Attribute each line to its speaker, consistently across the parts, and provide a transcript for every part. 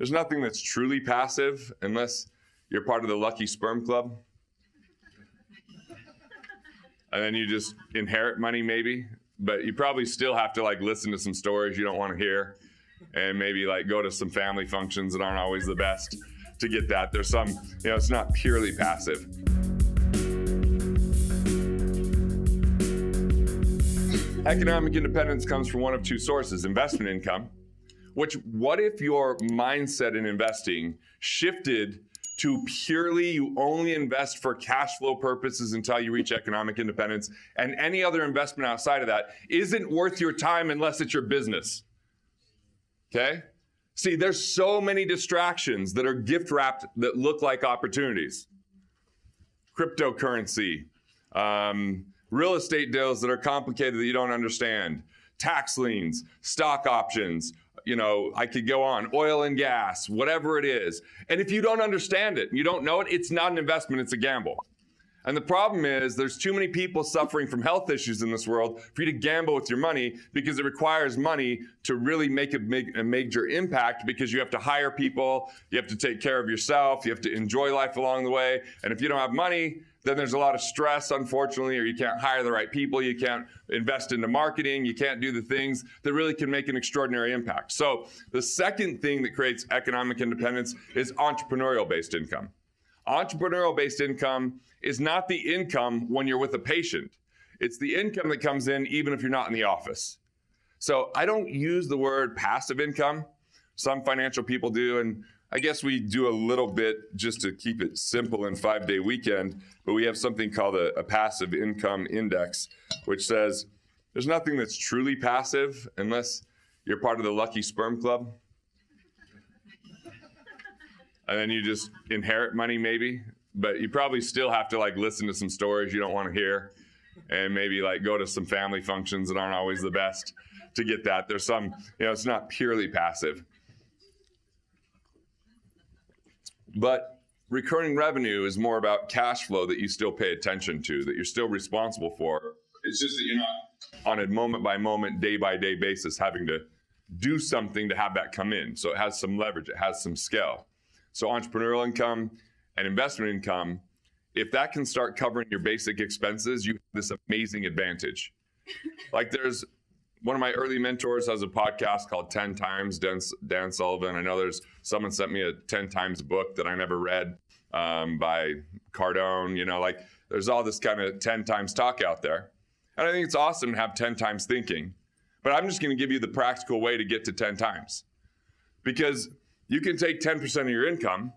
Speaker 1: There's nothing that's truly passive unless you're part of the lucky sperm club. And then you just inherit money maybe, but you probably still have to listen to some stories you don't want to hear and maybe go to some family functions that aren't always the best to get that. There's some, it's not purely passive. Economic independence comes from one of two sources: investment income, which what if your mindset in investing shifted to purely you only invest for cash flow purposes until you reach economic independence, and any other investment outside of that isn't worth your time unless it's your business? Okay? See, there's so many distractions that are gift wrapped that look like opportunities. Cryptocurrency, real estate deals that are complicated that you don't understand, tax liens, stock options, I could go on, oil and gas, whatever it is. And if you don't understand it, you don't know it, it's not an investment, it's a gamble. And the problem is there's too many people suffering from health issues in this world for you to gamble with your money, because it requires money to really make a major impact, because you have to hire people, you have to take care of yourself, you have to enjoy life along the way. And if you don't have money, then there's a lot of stress, unfortunately, or you can't hire the right people, you can't invest into marketing, you can't do the things that really can make an extraordinary impact. So the second thing that creates economic independence is entrepreneurial-based income. Entrepreneurial-based income is not the income when you're with a patient. It's the income that comes in even if you're not in the office. So I don't use the word passive income. Some financial people do, and I guess we do a little bit just to keep it simple in 5-day weekend, but we have something called a passive income index, which says there's nothing that's truly passive unless you're part of the lucky sperm club. And then you just inherit money maybe, but you probably still have to listen to some stories you don't want to hear and maybe go to some family functions that aren't always the best to get that. There's some, it's not purely passive. But recurring revenue is more about cash flow that you still pay attention to, that you're still responsible for. It's just that you're not on a moment by moment, day by day basis having to do something to have that come in. So it has some leverage, it has some scale. So entrepreneurial income and investment income, if that can start covering your basic expenses, you have this amazing advantage. There's one of my early mentors has a podcast called 10 Times, Dan Sullivan. I know there's someone sent me a 10 Times book that I never read by Cardone. There's all this kind of 10 times talk out there. And I think it's awesome to have 10 times thinking. But I'm just going to give you the practical way to get to 10 times. Because you can take 10% of your income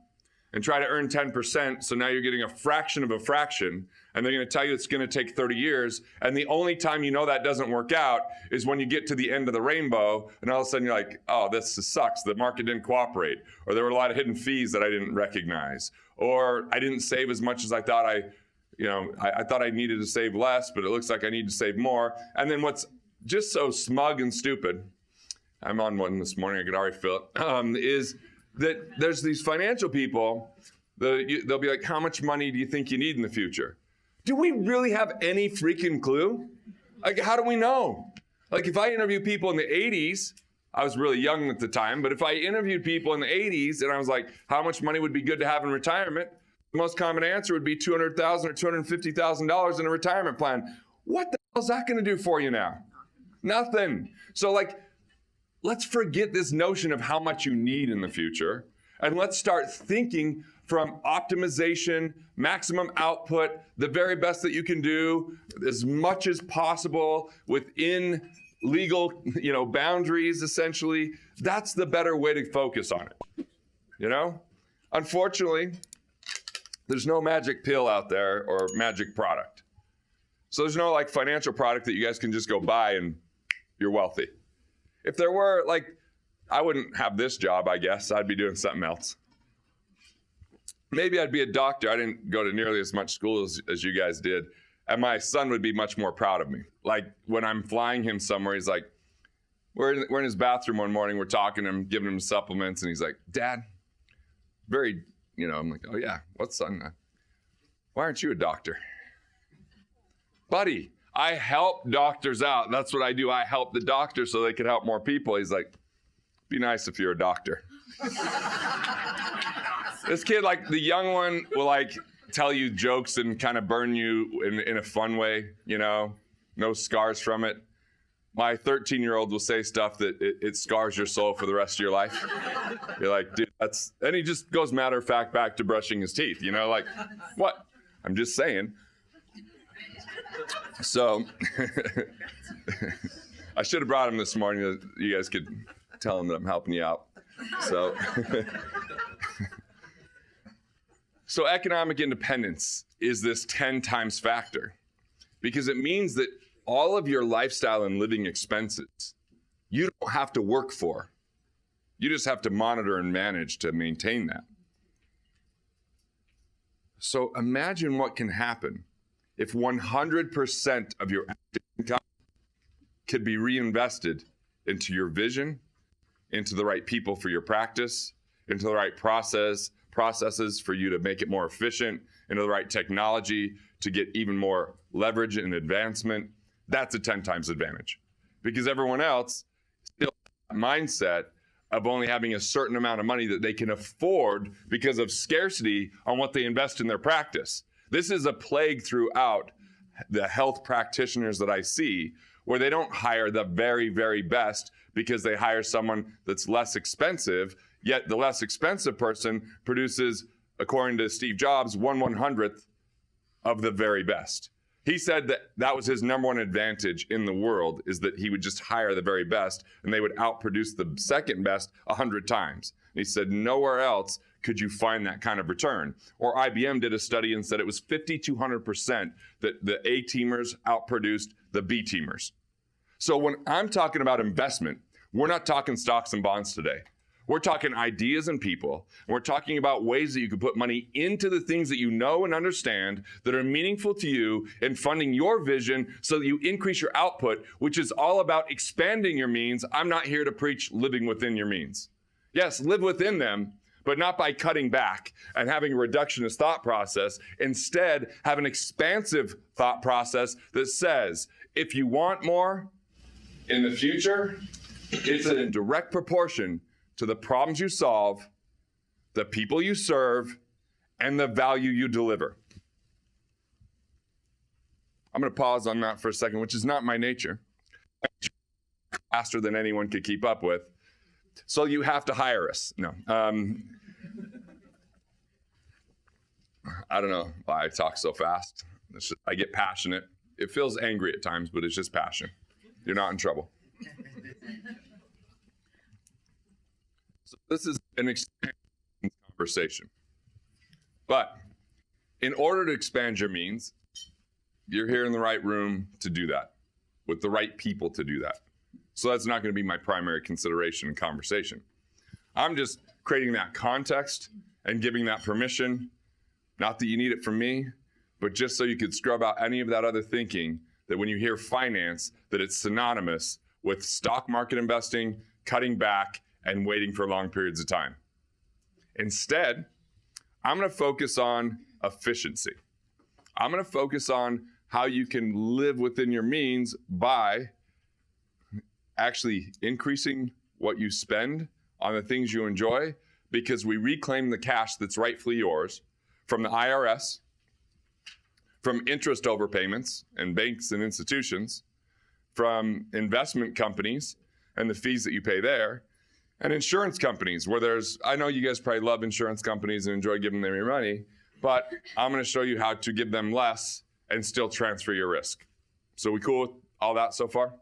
Speaker 1: and try to earn 10%, so now you're getting a fraction of a fraction, and they're going to tell you it's going to take 30 years, and the only time you know that doesn't work out is when you get to the end of the rainbow, and all of a sudden you're like, oh, this sucks, the market didn't cooperate, or there were a lot of hidden fees that I didn't recognize, or I didn't save as much as I thought I thought I needed to save less, but it looks like I need to save more. And then what's just so smug and stupid, I'm on one this morning, I could already feel it, is that there's these financial people, they'll be like, how much money do you think you need in the future? Do we really have any freaking clue? How do we know? If I interview people in the 80s, I was really young at the time, but if I interviewed people in the 80s and I was like, how much money would be good to have in retirement? The most common answer would be $200,000 or $250,000 in a retirement plan. What the hell is that going to do for you now? Nothing. So let's forget this notion of how much you need in the future, and let's start thinking from optimization, maximum output, the very best that you can do, as much as possible within legal, boundaries, essentially. That's the better way to focus on it. Unfortunately, there's no magic pill out there or magic product. So there's no financial product that you guys can just go buy and you're wealthy. If there were, I wouldn't have this job, I guess. I'd be doing something else. Maybe I'd be a doctor. I didn't go to nearly as much school as you guys did. And my son would be much more proud of me. When I'm flying him somewhere, he's like, we're in his bathroom one morning, we're talking, I'm giving him supplements, and he's like, Dad, I'm like, oh yeah, what's son? Why aren't you a doctor? Buddy, I help doctors out. That's what I do. I help the doctors so they can help more people. He's like, be nice if you're a doctor. This kid, like the young one, will like tell you jokes and kind of burn you in a fun way, you know, no scars from it. My 13-year-old will say stuff that it scars your soul for the rest of your life. You're like, dude, and he just goes matter of fact back to brushing his teeth, you know, like, what? I'm just saying. So I should have brought him this morning so you guys could tell him that I'm helping you out. So, so economic independence is this 10 times factor because it means that all of your lifestyle and living expenses, you don't have to work for. You just have to monitor and manage to maintain that. So imagine what can happen if 100% of your income could be reinvested into your vision, into the right people for your practice, into the right processes for you to make it more efficient, into the right technology to get even more leverage and advancement. That's a 10 times advantage because everyone else still has that mindset of only having a certain amount of money that they can afford because of scarcity on what they invest in their practice. This is a plague throughout the health practitioners that I see where they don't hire the very, very best because they hire someone that's less expensive, yet the less expensive person produces, according to Steve Jobs, 1/100th of the very best. He said that that was his number one advantage in the world is that he would just hire the very best and they would outproduce the second best 100 times. And he said nowhere else could you find that kind of return. Or IBM did a study and said it was 5,200% that the A-teamers outproduced the B-teamers. So when I'm talking about investment, we're not talking stocks and bonds today. We're talking ideas and people. And we're talking about ways that you can put money into the things that you know and understand that are meaningful to you and funding your vision so that you increase your output, which is all about expanding your means. I'm not here to preach living within your means. Yes, live within them, but not by cutting back and having a reductionist thought process. Instead, have an expansive thought process that says, if you want more in the future, it's in direct proportion to the problems you solve, the people you serve, and the value you deliver. I'm going to pause on that for a second, which is not my nature. Faster than anyone could keep up with. So you have to hire us. No. I don't know why I talk so fast. I get passionate. It feels angry at times, but it's just passion. You're not in trouble. So this is an expanding conversation. But in order to expand your means, you're here in the right room to do that, with the right people to do that. So that's not going to be my primary consideration in conversation. I'm just creating that context and giving that permission, not that you need it from me, but just so you could scrub out any of that other thinking that when you hear finance, that it's synonymous with stock market investing, cutting back, and waiting for long periods of time. Instead, I'm going to focus on efficiency. I'm going to focus on how you can live within your means by actually increasing what you spend on the things you enjoy, because we reclaim the cash that's rightfully yours from the IRS, from interest overpayments and banks and institutions, from investment companies and the fees that you pay there, and insurance companies where I know you guys probably love insurance companies and enjoy giving them your money, but I'm going to show you how to give them less and still transfer your risk. So we cool with all that so far?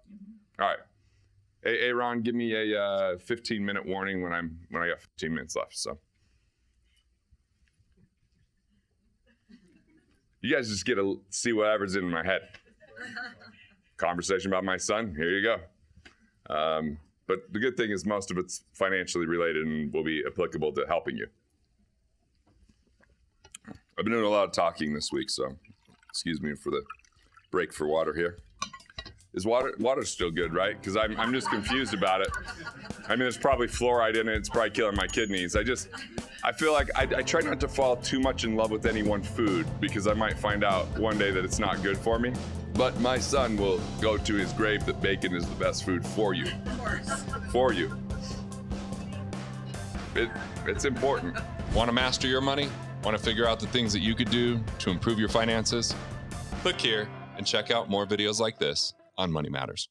Speaker 1: All right. Hey, Ron, give me a 15-minute warning when I got 15 minutes left. So you guys just get to see whatever's in my head. Conversation about my son, here you go. But the good thing is most of it's financially related and will be applicable to helping you. I've been doing a lot of talking this week, so excuse me for the break for water here. Is water's still good, right? Because I'm just confused about it. I mean, there's probably fluoride in it. It's probably killing my kidneys. I feel like I try not to fall too much in love with any one food because I might find out one day that it's not good for me. But my son will go to his grave that bacon is the best food for you.
Speaker 2: Of course.
Speaker 1: For you. it's important.
Speaker 2: Want to master your money? Want to figure out the things that you could do to improve your finances? Click here and check out more videos like this on Money Matters.